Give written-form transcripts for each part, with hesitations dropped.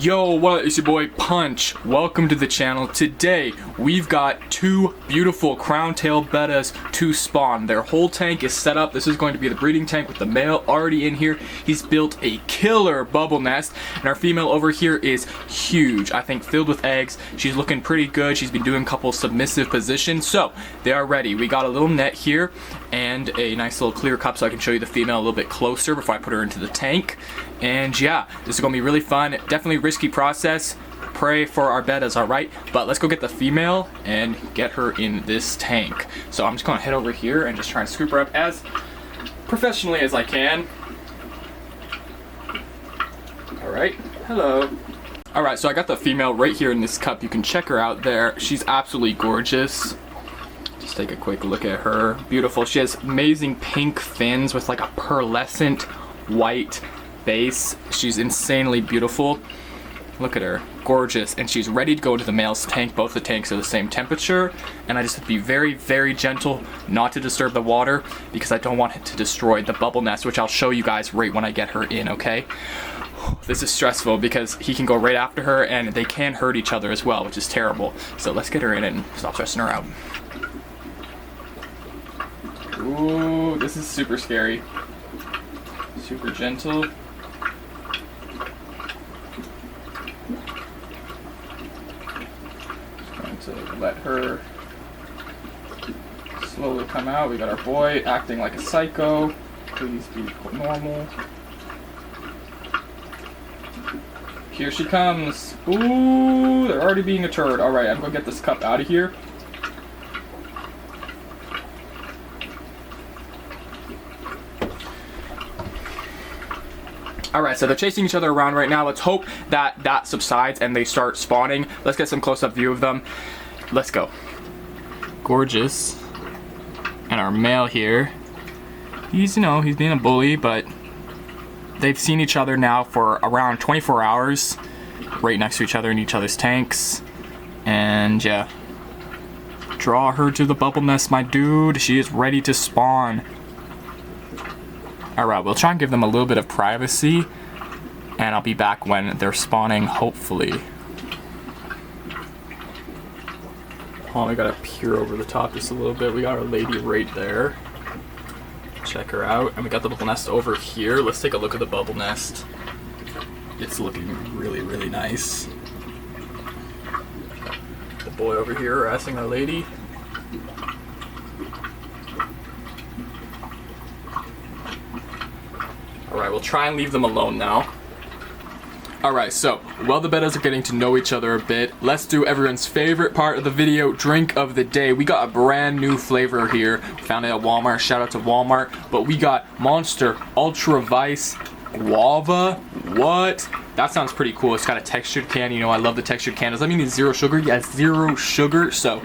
Yo, what up? It's your boy Punch. Welcome to the channel. Today we've got two beautiful crown-tail bettas to spawn. Their whole tank is set up. This is going to be the breeding tank with the male already in here. He's built a killer bubble nest, and our female over here is huge. I think filled with eggs. She's looking pretty good. She's been doing a couple submissive positions, so they are ready. We got a little net here and a nice little clear cup so I can show you the female a little bit closer before I put her into the tank. And yeah, this is gonna be really fun. Definitely risky process. Pray for our bettas, alright? But let's go get the female and get her in this tank. So I'm just gonna head over here and just try and scoop her up as professionally as I can. Alright, hello. Alright, so I got the female right here in this cup. You can check her out there. She's absolutely gorgeous. Just take a quick look at her. Beautiful. She has amazing pink fins with like a pearlescent white base. She's insanely beautiful. Look at her, gorgeous, and she's ready to go into the male's tank. Both the tanks are the same temperature, and I just have to be very, very gentle not to disturb the water because I don't want it to destroy the bubble nest, which I'll show you guys right when I get her in, okay? This is stressful because he can go right after her and they can hurt each other as well, which is terrible. So let's get her in and stop stressing her out. Ooh, this is super scary. Super gentle. To let her slowly come out. We got our boy acting like a psycho. Please be normal. Here she comes. Ooh, they're already being a turd. Alright, I'm gonna get this cup out of here. Alright, so they're chasing each other around right now. Let's hope that that subsides and they start spawning. Let's get some close-up view of them. Let's go. Gorgeous. And our male here. He's, you know, he's being a bully, but they've seen each other now for around 24 hours. Right next to each other in each other's tanks. And yeah. Draw her to the bubble nest, my dude. She is ready to spawn. Alright, we'll try and give them a little bit of privacy, and I'll be back when they're spawning, hopefully. Oh, we gotta peer over the top just a little bit. We got our lady right there. Check her out. And we got the bubble nest over here. Let's take a look at the bubble nest. It's looking really, really nice. The boy over here harassing our lady. Alright, we'll try and leave them alone now. Alright, so, while the bettas are getting to know each other a bit, let's do everyone's favorite part of the video, drink of the day. We got a brand new flavor here. Found it at Walmart, shout out to Walmart. But we got Monster Ultra Vice Guava. What? That sounds pretty cool. It's got a textured can. You know, I love the textured can. Does that mean it's zero sugar? Yeah, it's zero sugar. So,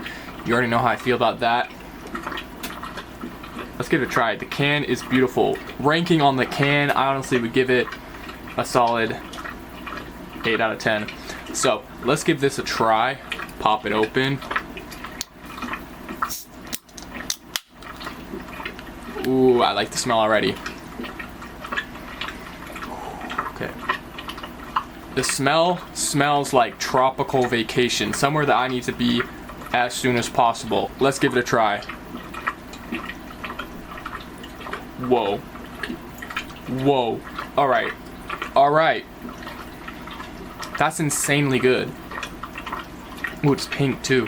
you already know how I feel about that. Let's give it a try. The can is beautiful. Ranking on the can, I honestly would give it a solid 8 out of 10. So, let's give this a try. Pop it open. Ooh, I like the smell already. Okay. The smell smells like tropical vacation. Somewhere that I need to be as soon as possible. Let's give it a try. Whoa. Whoa. Alright. Alright. That's insanely good. Ooh, it's pink too.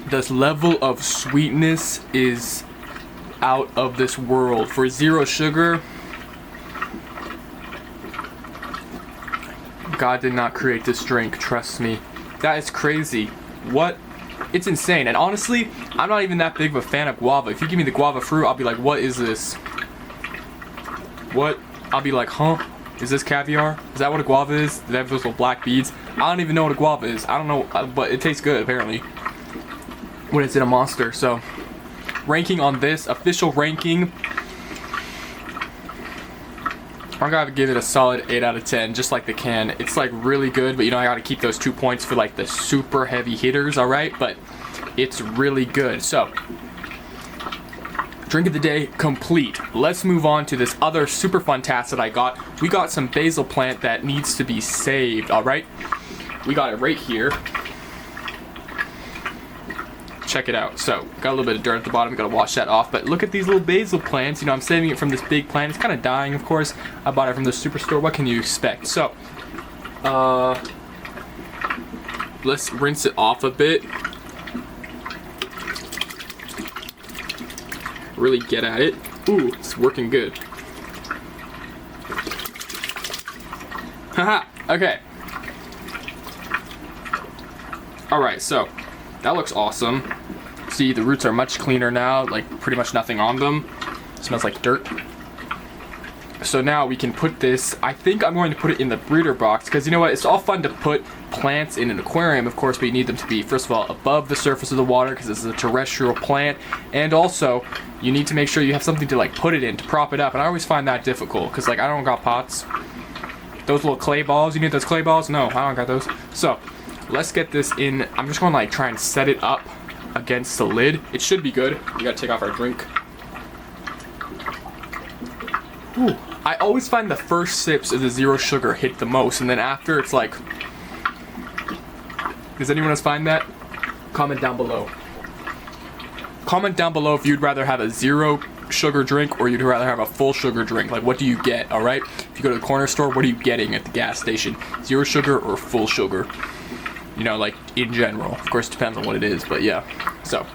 This level of sweetness is out of this world. For zero sugar, God did not create this drink, trust me. That is crazy. What? It's insane, and honestly, I'm not even that big of a fan of guava. If you give me the guava fruit, I'll be like, what is this? What? I'll be like, huh? Is this caviar? Is that what a guava is? Did they have those little black beads? I don't even know what a guava is. I don't know, but it tastes good, apparently. When it's in a monster, so. Ranking on this, official ranking. I'm gonna give it a solid 8 out of 10, just like the can. It's like really good, but you know I gotta keep those 2 points for like the super heavy hitters, alright? But it's really good. So, drink of the day complete. Let's move on to this other super fun task that I got. We got some basil plant that needs to be saved, all right? We got it right here. Check it out. So, got a little bit of dirt at the bottom, gotta wash that off, but look at these little basil plants. You know, I'm saving it from this big plant. It's kind of dying, of course. I bought it from the superstore. What can you expect? So, let's rinse it off a bit. Really get at it. Ooh, it's working good. Haha, okay. Alright, so that looks awesome. See, the roots are much cleaner now, like pretty much nothing on them. It smells like dirt. So now we can put this, I think I'm going to put it in the breeder box, because you know what, it's all fun to put plants in an aquarium, of course, but you need them to be, first of all, above the surface of the water, because this is a terrestrial plant, and also, you need to make sure you have something to like put it in, to prop it up, and I always find that difficult, because like I don't got pots. Those little clay balls, you need those clay balls? No, I don't got those. So, let's get this in. I'm just going to like try and set it up against the lid. It should be good. We gotta take off our drink. Ooh. I always find the first sips of the zero sugar hit the most, and then after it's like, does anyone else find that? Comment down below. Comment down below if you'd rather have a zero sugar drink or you'd rather have a full sugar drink. Like, what do you get, all right? If you go to the corner store, what are you getting at the gas station? Zero sugar or full sugar? You know, like, in general. Of course, it depends on what it is, but yeah. So,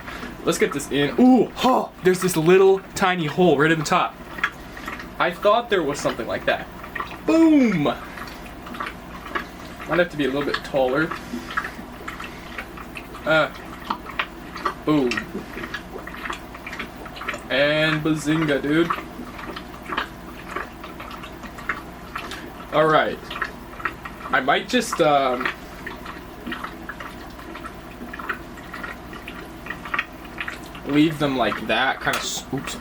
let's get this in. Ooh, oh, there's this little tiny hole right at the top. I thought there was something like that. Boom! Might have to be a little bit taller. Boom. And bazinga, dude. Alright. I might just, leave them like that, kind of, oops.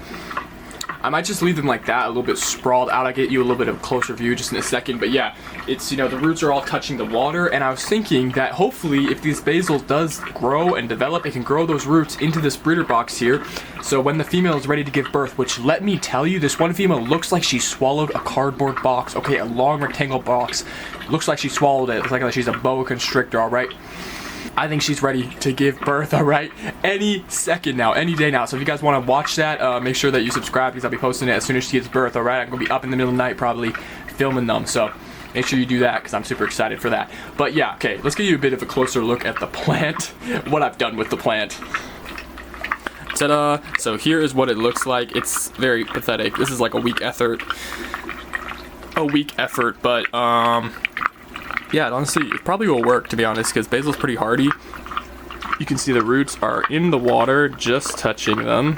I might just leave them like that, a little bit sprawled out. I'll get you a little bit of a closer view just in a second, but yeah, it's, you know, the roots are all touching the water, and I was thinking that hopefully if this basil does grow and develop, it can grow those roots into this breeder box here, so when the female is ready to give birth, which let me tell you, this one female looks like she swallowed a cardboard box, okay, a long rectangle box, looks like she swallowed it, it's like she's a boa constrictor, alright? I think she's ready to give birth, alright? Any second now, any day now. So if you guys want to watch that, make sure that you subscribe because I'll be posting it as soon as she gives birth, alright? I'm going to be up in the middle of the night probably filming them. So make sure you do that because I'm super excited for that. But yeah, okay, let's give you a bit of a closer look at the plant, what I've done with the plant. Ta-da! So here is what it looks like. It's very pathetic. This is like a weak effort. But yeah, honestly, it probably will work, to be honest, because basil's pretty hardy. You can see the roots are in the water, just touching them.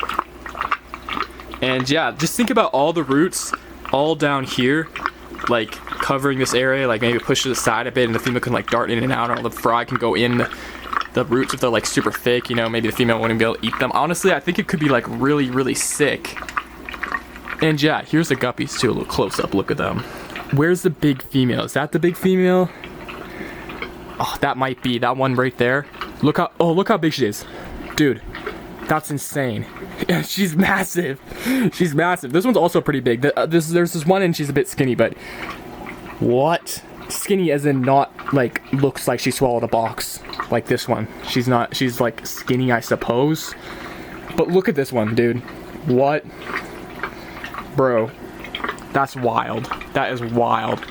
And yeah, just think about all the roots all down here, like covering this area, like maybe push to the side a bit, and the female can like dart in and out, or the fry can go in the roots if they're like super thick, you know, maybe the female wouldn't be able to eat them. Honestly, I think it could be like really, really sick. And yeah, here's the guppies too, a little close up look at them. Where's the big female? Is that the big female? Oh, that might be that one right there. Look how big she is. Dude, that's insane. She's massive. She's massive. This one's also pretty big. There's this one and she's a bit skinny, but what? Skinny as in not like looks like she swallowed a box like this one. She's not, she's like skinny, I suppose. But look at this one, dude. What? Bro, that's wild. That is wild.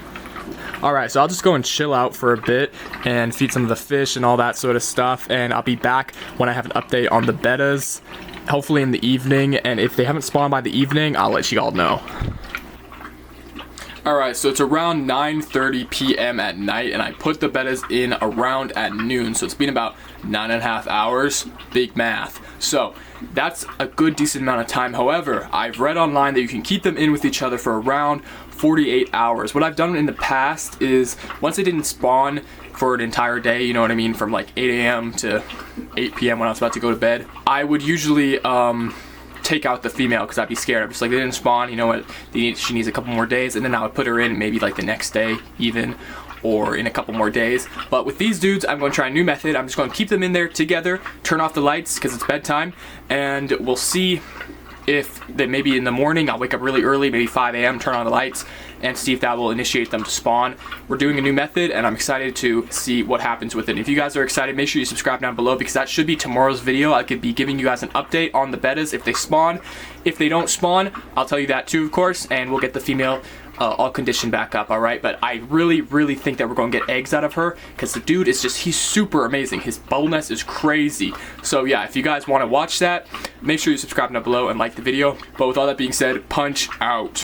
Alright, so I'll just go and chill out for a bit and feed some of the fish and all that sort of stuff, and I'll be back when I have an update on the bettas, hopefully in the evening, and if they haven't spawned by the evening, I'll let you all know. Alright, so it's around 9:30 p.m. at night, and I put the bettas in around at noon, so it's been about 9.5 hours. Big math. So that's a good decent amount of time. However, I've read online that you can keep them in with each other for around 48 hours. What I've done in the past is, once they didn't spawn for an entire day, you know what I mean, from like 8 a.m. to 8 p.m. when I was about to go to bed, I would usually take out the female because I'd be scared. I'm just like, they didn't spawn, you know what, she needs a couple more days, and then I would put her in maybe like the next day even, or in a couple more days. But with these dudes, I'm going to try a new method. I'm just going to keep them in there together, turn off the lights because it's bedtime, and we'll see if that maybe in the morning I'll wake up really early, maybe 5 a.m., turn on the lights, and see if that will initiate them to spawn. We're doing a new method, and I'm excited to see what happens with it. If you guys are excited, make sure you subscribe down below, because that should be tomorrow's video. I could be giving you guys an update on the bettas if they spawn. If they don't spawn, I'll tell you that too, of course, and we'll get the female all conditioned back up, alright? But I really think that we're going to get eggs out of her, because the dude is just, he's super amazing. His boldness is crazy. So yeah, if you guys want to watch that, make sure you subscribe down below and like the video. But with all that being said, punch out.